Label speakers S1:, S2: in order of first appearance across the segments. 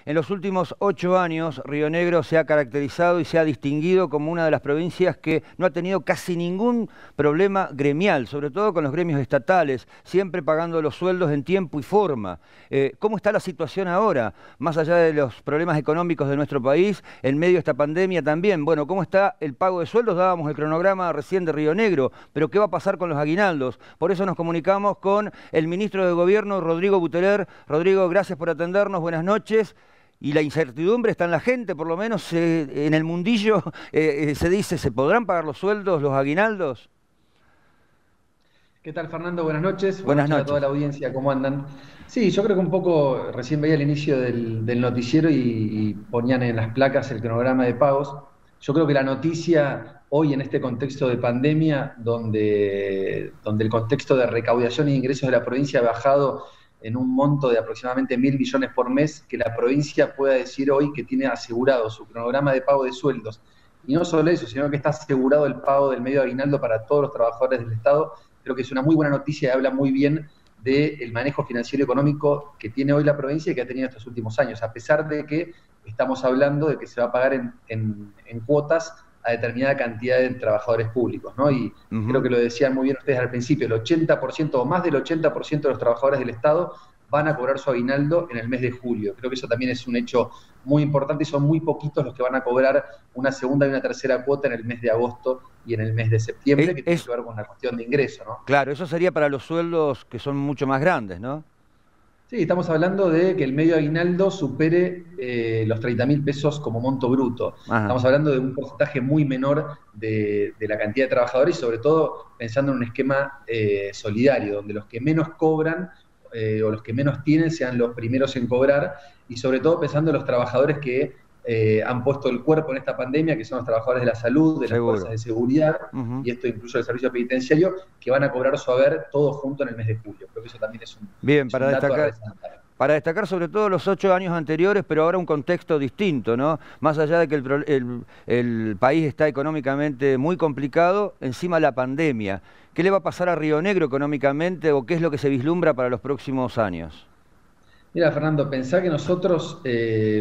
S1: En los últimos 8 años, Río Negro se ha caracterizado y se ha distinguido como una de las provincias que no ha tenido casi ningún problema gremial, sobre todo con los gremios estatales, siempre pagando los sueldos en tiempo y forma. ¿Cómo está la situación ahora? Más allá de los problemas económicos de nuestro país, en medio de esta pandemia también. Bueno, ¿cómo está el pago de sueldos? Dábamos el cronograma recién de Río Negro, pero ¿qué va a pasar con los aguinaldos? Por eso nos comunicamos con el ministro de Gobierno, Rodrigo Buteler. Rodrigo, gracias por atendernos, buenas noches. Y la incertidumbre está en la gente, por lo menos en el mundillo se dice, ¿se podrán pagar los sueldos, los aguinaldos?
S2: ¿Qué tal, Fernando? Buenas noches. Buenas
S1: Buenas
S2: noches a toda
S1: noches.
S2: la audiencia. ¿Cómo andan? Sí, yo creo que un poco recién veía el inicio del noticiero y ponían en las placas el cronograma de pagos. Yo creo que la noticia hoy en este contexto de pandemia, donde el contexto de recaudación e ingresos de la provincia ha bajado en un monto de aproximadamente 1.000 millones por mes, que la provincia pueda decir hoy que tiene asegurado su cronograma de pago de sueldos. Y no solo eso, sino que está asegurado el pago del medio aguinaldo para todos los trabajadores del Estado. Creo que es una muy buena noticia y habla muy bien del manejo financiero y económico que tiene hoy la provincia y que ha tenido estos últimos años, a pesar de que estamos hablando de que se va a pagar en cuotas a determinada cantidad de trabajadores públicos, ¿no? Y creo
S1: Ujú.
S2: que lo decían muy bien ustedes al principio, el 80% o más del 80% de los trabajadores del Estado van a cobrar su aguinaldo en el mes de julio. Creo que eso también es un hecho muy importante y son muy poquitos los que van a cobrar una segunda y una tercera cuota en el mes de agosto y en el mes de septiembre, que tiene
S1: Es,
S2: que ver con una cuestión de ingreso, ¿no?
S1: claro, eso sería para los sueldos que son mucho más grandes, ¿no?
S2: Sí, estamos hablando de que el medio aguinaldo supere los 30.000 pesos como monto bruto.
S1: Ajá.
S2: Estamos hablando de un porcentaje muy menor de la cantidad de trabajadores y sobre todo pensando en un esquema solidario, donde los que menos cobran o los que menos tienen sean los primeros en cobrar y sobre todo pensando en los trabajadores que han puesto el cuerpo en esta pandemia, que son los trabajadores de la salud, de las fuerzas
S1: Seguro.
S2: de seguridad,
S1: Ujú.
S2: y esto incluye el servicio penitenciario, que van a cobrar su haber todo junto en el mes de julio. Creo que eso también
S1: Bien,
S2: es un dato a resaltar.
S1: para destacar sobre todo los 8 años anteriores, pero ahora un contexto distinto, ¿no? Más allá de que el país está económicamente muy complicado, encima la pandemia. ¿Qué le va a pasar a Río Negro económicamente o qué es lo que se vislumbra para los próximos años?
S2: Mira, Fernando, pensá que nosotros,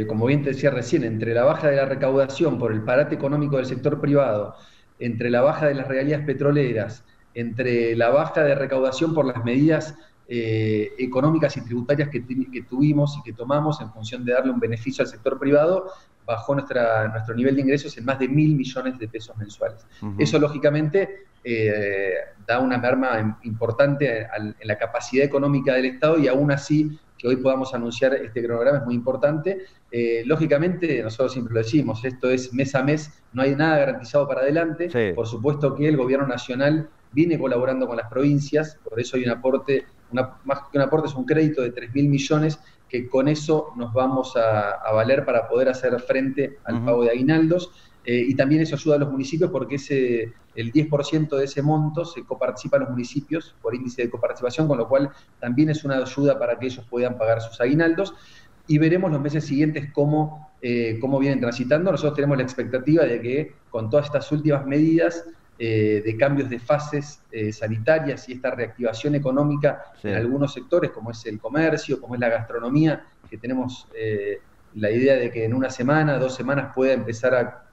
S2: como bien te decía recién, entre la baja de la recaudación por el parate económico del sector privado, entre la baja de las regalías petroleras, entre la baja de recaudación por las medidas económicas y tributarias que tuvimos y que tomamos en función de darle un beneficio al sector privado, bajó nuestro nivel de ingresos en más de 1.000 millones de pesos mensuales.
S1: Ujú.
S2: Eso, lógicamente, da una merma importante en la capacidad económica del Estado y aún así que hoy podamos anunciar este cronograma es muy importante. Lógicamente, nosotros siempre lo decimos, esto es mes a mes, no hay nada garantizado para adelante.
S1: Sí.
S2: Por supuesto que el gobierno nacional viene colaborando con las provincias, por eso hay un aporte, más que un aporte, es un crédito de 3.000 millones, que con eso nos vamos a valer para poder hacer frente al
S1: Ujú.
S2: pago de aguinaldos. Y también eso ayuda a los municipios porque el 10% de ese monto se coparticipa a los municipios por índice de coparticipación, con lo cual también es una ayuda para que ellos puedan pagar sus aguinaldos. Y veremos los meses siguientes cómo vienen transitando. Nosotros tenemos la expectativa de que con todas estas últimas medidas de cambios de fases sanitarias y esta reactivación económica en
S1: Sí.
S2: algunos sectores, como es el comercio, como es la gastronomía, que tenemos la idea de que en una semana, 2 semanas pueda empezar a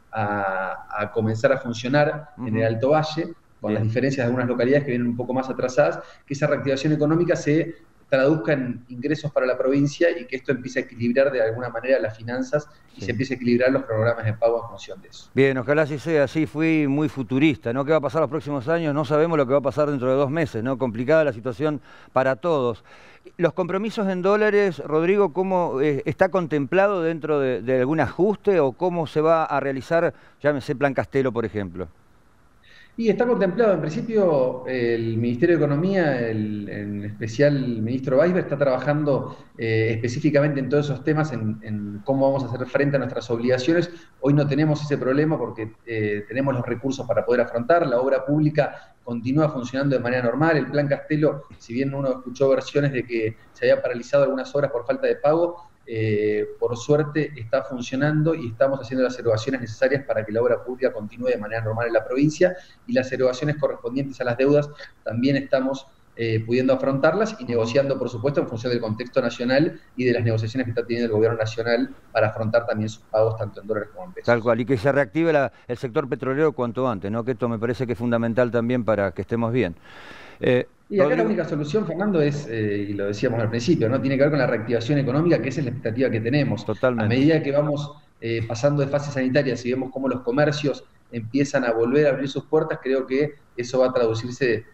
S2: comenzar a funcionar en el
S1: Ujú.
S2: Alto Valle, con las
S1: Bien.
S2: diferencias de algunas localidades que vienen un poco más atrasadas, que esa reactivación económica se traduzca en ingresos para la provincia y que esto empiece a equilibrar de alguna manera las finanzas y se
S1: Sí.
S2: empiece a equilibrar los programas de pago en función de eso.
S1: Bien, ojalá así sea, así fui muy futurista, ¿no? ¿Qué va a pasar los próximos años? No sabemos lo que va a pasar dentro de 2 meses, ¿no? Complicada la situación para todos. Los compromisos en dólares, Rodrigo, ¿cómo está contemplado dentro de algún ajuste o cómo se va a realizar, llámese Plan Castelo, por ejemplo?
S2: Y está contemplado, en principio, el Ministerio de Economía, en especial el ministro Weisberg, está trabajando específicamente en todos esos temas, en cómo vamos a hacer frente a nuestras obligaciones. Hoy no tenemos ese problema porque tenemos los recursos para poder afrontar. La obra pública continúa funcionando de manera normal. El Plan Castelo, si bien uno escuchó versiones de que se había paralizado algunas obras por falta de pago, por suerte está funcionando y estamos haciendo las erogaciones necesarias para que la obra pública continúe de manera normal en la provincia y las erogaciones correspondientes a las deudas también estamos pudiendo afrontarlas y negociando, por supuesto, en función del contexto nacional y de las negociaciones que está teniendo el gobierno nacional para afrontar también sus pagos tanto en dólares como en pesos.
S1: Tal cual, y que se reactive el sector petrolero cuanto antes, ¿no? Que esto me parece que es fundamental también para que estemos bien.
S2: Y acá la
S1: Rodrigo,
S2: única solución, Fernando, es, y lo decíamos al principio, ¿no? Tiene que ver con la reactivación económica, que esa es la expectativa que tenemos. A
S1: totalmente.
S2: medida que vamos pasando de fase sanitaria, si vemos cómo los comercios empiezan a volver a abrir sus puertas, creo que eso va a traducirse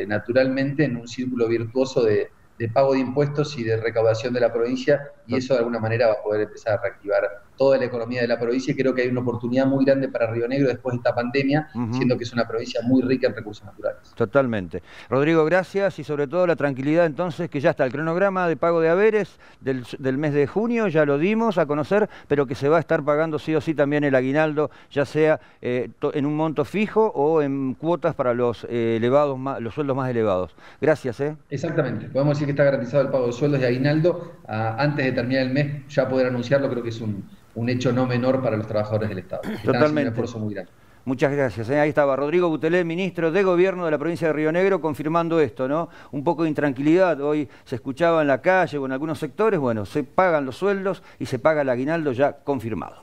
S2: naturalmente en un círculo virtuoso de pago de impuestos y de recaudación de la provincia, y eso de alguna manera va a poder empezar a reactivar toda la economía de la provincia, y creo que hay una oportunidad muy grande para Río Negro después de esta pandemia, siendo que es una provincia muy rica en recursos naturales.
S1: Totalmente. Rodrigo, gracias y sobre todo la tranquilidad entonces que ya está el cronograma de pago de haberes del mes de junio, ya lo dimos a conocer, pero que se va a estar pagando sí o sí también el aguinaldo, ya sea en un monto fijo o en cuotas para los los sueldos más elevados. Gracias.
S2: Exactamente, podemos decir que está garantizado el pago de sueldos de aguinaldo antes de terminar el mes, ya poder anunciarlo, creo que es un hecho no menor para los trabajadores del Estado, que están haciendo un
S1: Totalmente.
S2: esfuerzo muy grande.
S1: Muchas gracias. Ahí estaba Rodrigo Butelé, ministro de Gobierno de la provincia de Río Negro, confirmando esto, ¿no? Un poco de intranquilidad. Hoy se escuchaba en la calle o en algunos sectores, bueno, se pagan los sueldos y se paga el aguinaldo ya confirmado.